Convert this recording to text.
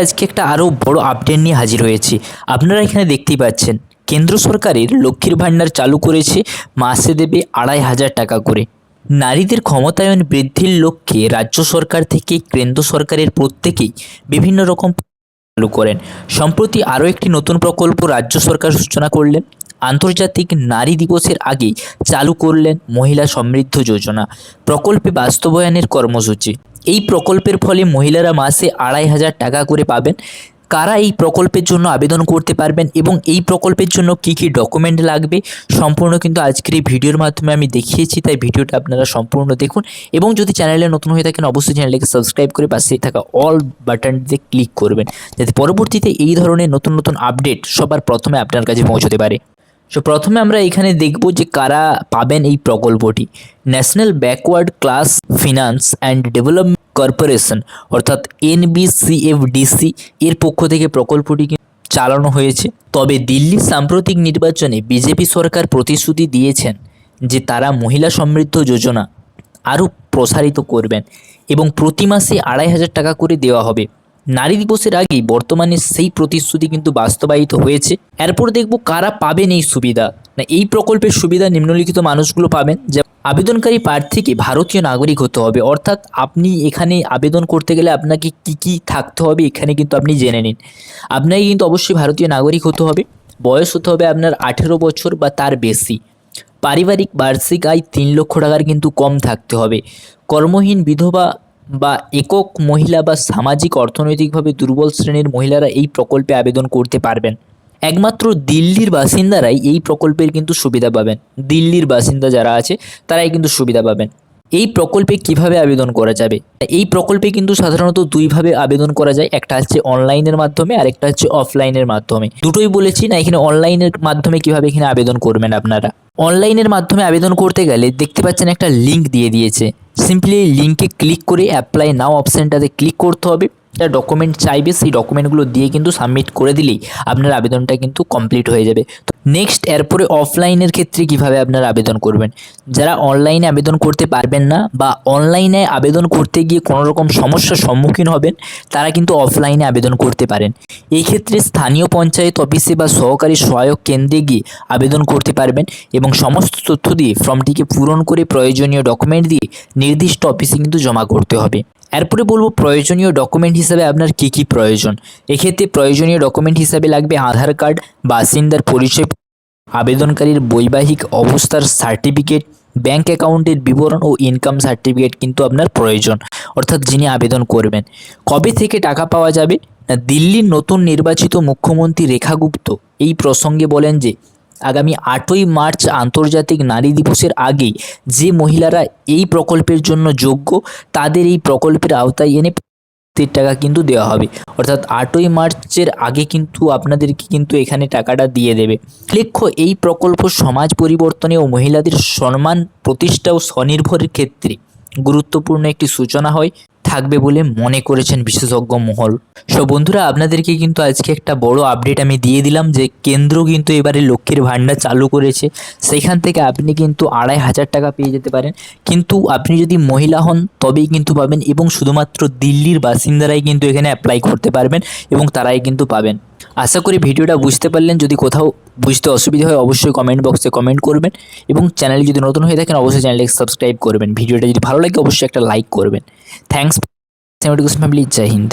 আজকে একটা আরও বড় আপডেট নিয়ে হাজির হয়েছি। আপনারা এখানে দেখতেই পাচ্ছেন কেন্দ্র সরকারের লক্ষ্মীর ভাণ্ডার চালু করেছে, মাসে দেবে ২৫০০ টাকা করে। নারীদের ক্ষমতায়ন বৃদ্ধির লক্ষ্যে রাজ্য সরকার থেকে কেন্দ্র সরকারের প্রত্যেকেই বিভিন্ন রকম চালু করেন। সম্প্রতি আরও একটি নতুন প্রকল্প রাজ্য সরকার সূচনা করলেন। আন্তর্জাতিক নারী দিবসের আগেই চালু করলেন মহিলা সমৃদ্ধি যোজনা প্রকল্পে বাস্তবায়নের কর্মসূচি। এই প্রকল্পের ফলে মহিলারা মাসে ২৫০০ টাকা করে পাবেন। কারা এই প্রকল্পের জন্য আবেদন করতে পারবেন এবং এই প্রকল্পের জন্য কি কি ডকুমেন্ট লাগবে সম্পূর্ণ কিন্তু আজকের এই ভিডিওর মাধ্যমে আমি দেখিয়েছি, তাই ভিডিওটা আপনারা সম্পূর্ণ দেখুন। এবং যদি চ্যানেলে নতুন হয়ে থাকেন অবশ্যই চ্যানেলটিকে সাবস্ক্রাইব করে পাশে থাকা অল বাটনটিতে ক্লিক করবেন, যাতে পরবর্তীতে এই ধরনের নতুন নতুন আপডেট সবার প্রথমে আপনার কাছে পৌঁছতে পারে। সো প্রথমে আমরা এখানে দেখব যে কারা পাবেন এই প্রকল্পটি। National backward class finance and development corporation অর্থাৎ NBCFDC এর পক্ষ থেকে প্রকল্পটি চালানো হয়েছে। তবে দিল্লির সাম্প্রতিক নির্বাচনে বিজেপি সরকার প্রতিশ্রুতি দিয়েছেন যে তারা মহিলা সমৃদ্ধি যোজনা আরও প্রসারিত করবেন এবং প্রতি মাসে ২৫০০ টাকা করে দেওয়া হবে। নারী দিবসের আগেই বর্তমানে সেই প্রতিশ্রুতি কিন্তু বাস্তবায়িত হয়েছে। এরপর দেখব কারা পাবেন এই সুবিধা। না, এই প্রকল্পের সুবিধা নিম্নলিখিত মানুষগুলো পাবেন। যে আবেদনকারী প্রার্থীকে ভারতীয় নাগরিক হতে হবে, অর্থাৎ আপনি এখানে আবেদন করতে গেলে আপনাকে কি কি থাকতে হবে এখানে কিন্তু আপনি জেনে নিন। আপনাকে কিন্তু অবশ্যই ভারতীয় নাগরিক হতে হবে, বয়স হতে হবে আপনার ১৮ বছর বা তার বেশি, পারিবারিক বার্ষিক আয় ৩ লক্ষ টাকার কিন্তু কম থাকতে হবে, কর্মহীন বিধবা বা একক মহিলা বা সামাজিক অর্থনৈতিকভাবে দুর্বল শ্রেণীর মহিলারা এই প্রকল্পে আবেদন করতে পারবেন। একমাত্র দিল্লির বাসিন্দারাই এই প্রকল্পের কিন্তু সুবিধা পাবেন। দিল্লির বাসিন্দা যারা আছে তারাই কিন্তু সুবিধা পাবেন। এই প্রকল্পে কিভাবে আবেদন করা যাবে? এই প্রকল্পে কিন্তু সাধারণত দুইভাবে আবেদন করা যায়, একটা হচ্ছে অনলাইনের মাধ্যমে আর একটা হচ্ছে অফলাইনের মাধ্যমে। দুটোই বলেছি না, এখানে অনলাইনের মাধ্যমে কিভাবে এখানে আবেদন করবেন আপনারা। অনলাইনের মাধ্যমে আবেদন করতে গেলে দেখতে পাচ্ছেন একটা লিঙ্ক দিয়ে দিয়েছে। সিম্পলি এই লিঙ্কে ক্লিক করে অ্যাপ্লাই নাও অপশানটাতে ক্লিক করতে হবে। একটা ডকুমেন্ট চাইবে, সেই ডকুমেন্টগুলো দিয়ে কিন্তু সাবমিট করে দিলেই আপনার আবেদনটা কিন্তু কমপ্লিট হয়ে যাবে। নেক্সট এরপরে অফলাইনের ক্ষেত্রে কিভাবে আপনারা আবেদন করবেন। যারা অনলাইনে আবেদন করতে পারবেন না বা অনলাইনে আবেদন করতে গিয়ে কোনো রকম সমস্যার সম্মুখীন হবেন, তারা কিন্তু অফলাইনে আবেদন করতে পারেন। এই ক্ষেত্রে স্থানীয় পঞ্চায়েত অফিসে বা সহকারী সহায়ক কেন্দ্রে গিয়ে আবেদন করতে পারবেন এবং সমস্ত তথ্য দিয়ে ফর্মটিকে পূরণ করে প্রয়োজনীয় ডকুমেন্ট দিয়ে নির্দিষ্ট অফিসে কিন্তু জমা করতে হবে। এরপরে বলবো প্রয়োজনীয় ডকুমেন্ট হিসাবে আপনার কি কি প্রয়োজন। এক্ষেত্রে প্রয়োজনীয় ডকুমেন্ট হিসাবে লাগবে আধার কার্ড, বাসিন্দার পরিচয়, আবেদনকারীর বৈবাহিক অবস্থার সার্টিফিকেট, ব্যাংক অ্যাকাউন্টের বিবরণ ও ইনকাম সার্টিফিকেট কিন্তু আপনার প্রয়োজন, অর্থাৎ যিনি আবেদন করবেন। কবে থেকে টাকা পাওয়া যাবে? দিল্লির নতুন নির্বাচিত মুখ্যমন্ত্রী রেখা গুপ্ত এই প্রসঙ্গে বলেন যে আগামী ৮ই মার্চ আন্তর্জাতিক নারী দিবসের আগেই যে মহিলারা এই প্রকল্পের জন্য যোগ্য তাদের এই প্রকল্পের আওতায় এনে টাকা কিন্তু দেওয়া হবে, অর্থাৎ ৮ই মার্চের আগে কিন্তু আপনাদেরকে কিন্তু এখানে টাকাটা দিয়ে দেবে। উল্লেখ্য এই প্রকল্প সমাজ পরিবর্তনে ও মহিলাদের সম্মান প্রতিষ্ঠা ও স্বনির্ভরের ক্ষেত্রে গুরুত্বপূর্ণ একটি সূচনা থাকবে বলে মনে করেছেন বিশেষজ্ঞ মহল। সো বন্ধুরা, আপনাদেরকে কিন্তু আজকে একটা বড় আপডেট আমি দিয়ে দিলাম যে কেন্দ্র কিন্তু এবারে লক্ষ্মীর ভাণ্ডার চালু করেছে। সেইখান থেকে আপনি কিন্তু ২৫০০ টাকা পেয়ে যেতে পারেন, কিন্তু আপনি যদি মহিলা হন তবেই কিন্তু পাবেন এবং শুধুমাত্র দিল্লির বাসিন্দারাই কিন্তু এখানে অ্যাপ্লাই করতে পারবেন এবং তারাই কিন্তু পাবেন। আশা করি ভিডিওটা বুঝতে পারলেন। যদি কোথাও বুঝতে অসুবিধা হয় অবশ্যই কমেন্ট বক্সে কমেন্ট করবেন এবং চ্যানেলে যদি নতুন হয়ে থাকেন অবশ্যই চ্যানেলটিকে সাবস্ক্রাইব করবেন। ভিডিওটা যদি ভালো লাগে অবশ্যই একটা লাইক করবেন। Thanks family. জয় হিন্দ।